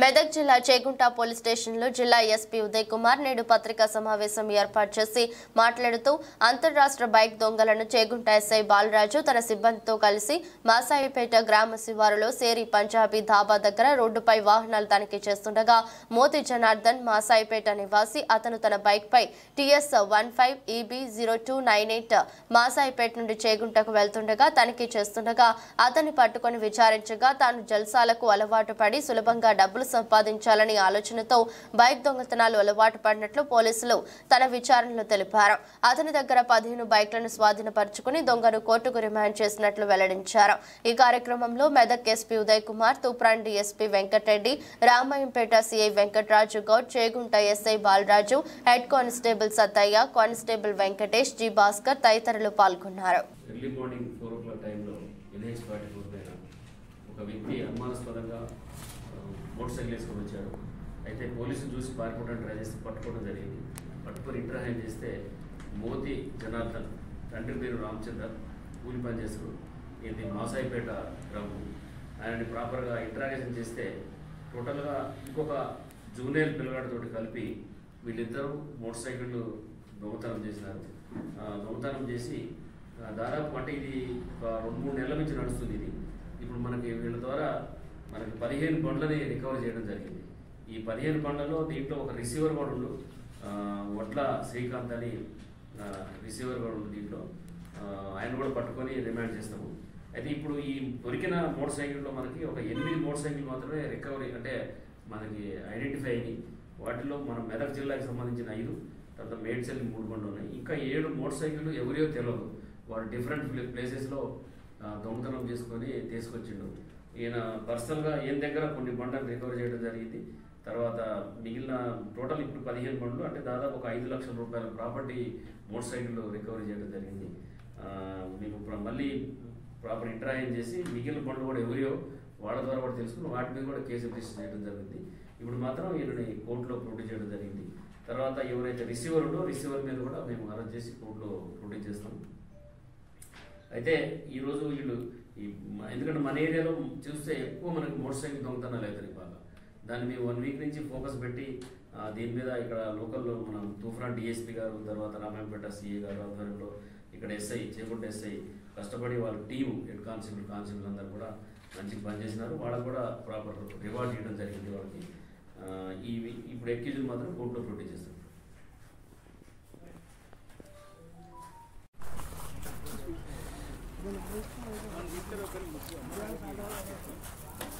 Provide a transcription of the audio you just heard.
మెదక్ జిల్లా చేగుంట పోలీస్ స్టేషన్లో జిల్లా ఎస్పీ ఉదయ్ కుమార్ నేడు పత్రికా సమావేశం ఏర్పాటు చేసి మాట్లాడుతూ అంతర్రాష్ట్ర బైక్ దొంగలను చేగుంట ఎస్ఐ బాలరాజు తన సిబ్బందితో కలిసి మాసాయిపేట గ్రామ శివారులో సేరి పంజాబీ ధాబా దగ్గర రోడ్డుపై వాహనాలు తనిఖీ చేస్తుండగా మోతి జనార్దన్ మాసాయిపేట నివాసి అతను తన బైక్ పై TS 15 EB 0298 మాసాయిపేట నుండి చేగుంటకు వెళ్తుండగా తనిఖీ చేస్తుండగా అతన్ని పట్టుకొని విచారించగా తాను జల్సాలకు అలవాటు పడి సులభంగా డబ్బులు సంపాదించాలని ఆలోచనతో బైక్ దొంగతనాలు అలవాటు పడినట్లు పోలీసులు తన విచారణలో తెలిపారు. అతని దగ్గర 15 బైక్లను స్వాధీనపరుచుకుని దొంగను కోర్టుకు రిమాండ్ చేసినట్లు వెల్లడించారు. ఈ కార్యక్రమంలో Medak SP Uday Kumar, Toopran DSP Venkatareddy, Ramayampet CI Venkataraju Goud, Chegunta SI Balaraju, head constable Sattaiah, constable Venkatesh, G Bhaskar తదితరులు పాల్గొన్నారు. ఒక వ్యక్తి అనుమానాస్పదంగా మోటార్ సైకిల్ వేసుకొని వచ్చాడు. అయితే పోలీసులు చూసి పారిపోవడానికి ట్రై చేసి పట్టుకోవడం జరిగింది. పట్టుకొని ఇంటర్వ్యూ చేస్తే మోతి జనార్దన్, తండ్రి పేరు రామచంద్ర, కూలి పని చేస్తారు, ఇది మాసాయిపేట గ్రామం. ఆయనని ప్రాపర్గా ఇంటరాగేషన్ చేస్తే టోటల్గా ఇంకొక జూనియర్ పిల్లగాడితో కలిపి వీళ్ళిద్దరూ మోటార్ సైకిళ్ళు దొంగతనం చేసినారు. దొంగతనం చేసి దాదాపు అంటే ఇది ఒక 2-3 నెలల నుంచి నడుస్తుంది. ఇది ఇప్పుడు మనకి వీళ్ళ ద్వారా మనకి 15 బండ్లని రికవర్ చేయడం జరిగింది. ఈ 15 బండ్లలో దీంట్లో ఒక రిసీవర్ కూడా ఉండు, వడ్ల శ్రీకాంత్ అని రిసీవర్ కూడా ఉండు. దీంట్లో ఆయన కూడా పట్టుకొని రిమాండ్ చేస్తాము. అయితే ఇప్పుడు ఈ దొరికిన మోటార్ సైకిల్లో మనకి ఒక 8 మోటార్ సైకిల్ మాత్రమే రికవరీ అంటే మనకి ఐడెంటిఫై అయ్యి, వాటిలో మన మెదక్ జిల్లాకి సంబంధించిన 5, తర్వాత మేడ్చల్ 3 బండ్లు ఉన్నాయి. ఇంకా 7 మోటార్ సైకిళ్ళు ఎవరియో తెలియదు. వాడు డిఫరెంట్ ప్లేసెస్లో దొంగతనం చేసుకొని తీసుకొచ్చిండు. ఈయన పర్సనల్గా ఈయన దగ్గర కొన్ని బండ్లను రికవర్ చేయడం జరిగింది. తర్వాత మిగిలిన టోటల్ ఇప్పుడు 15 బండ్లు అంటే దాదాపు ఒక 5 లక్షల రూపాయల ప్రాపర్టీ మోటార్ సైకిల్ రికవరీ చేయడం జరిగింది. మీకు మళ్ళీ ప్రాపర్ ఇంటరాక్షన్ చేసి మిగిలిన బండ్లు కూడా ఎవరియో వాళ్ళ ద్వారా కూడా తెలుసుకుని వాటి మీద కూడా కేసు రిజిస్టర్ చేయడం జరిగింది. ఇప్పుడు మాత్రం ఈయనని కోర్టులో ప్రొడ్యూస్ చేయడం జరిగింది. తర్వాత ఎవరైతే రిసీవర్ ఉందో రిసీవర్ మీద కూడా మేము అరెస్ట్ చేసి కోర్టులో ప్రొడ్యూస్ చేస్తాం. అయితే ఈరోజు వీళ్ళు ఎందుకంటే మన ఏరియాలో చూస్తే ఎక్కువ మనకి మోటార్ సైకిల్ దొంగతనాలు అవుతాయి బాగా. దాన్ని మేము 1 వీక్ నుంచి ఫోకస్ పెట్టి దీని మీద ఇక్కడ లోకల్లో మనం తూప్రాన్ DSP గారు, తర్వాత రామాయంపేట CA గారు ఆధ్వర్యంలో ఇక్కడ SI చేగుంట SI కష్టపడి వాళ్ళ టీము హెడ్ కానిస్టేబుల్ అందరూ కూడా మంచిగా పనిచేసినారు. వాళ్ళకు కూడా ప్రాపర్ రివార్డ్ ఇవ్వడం జరిగింది. వాళ్ళకి ఇప్పుడు ఎక్యూజ్డ్ మాత్రం కోర్టులో ప్రొడ్యూస్ చేస్తారు. ఓకే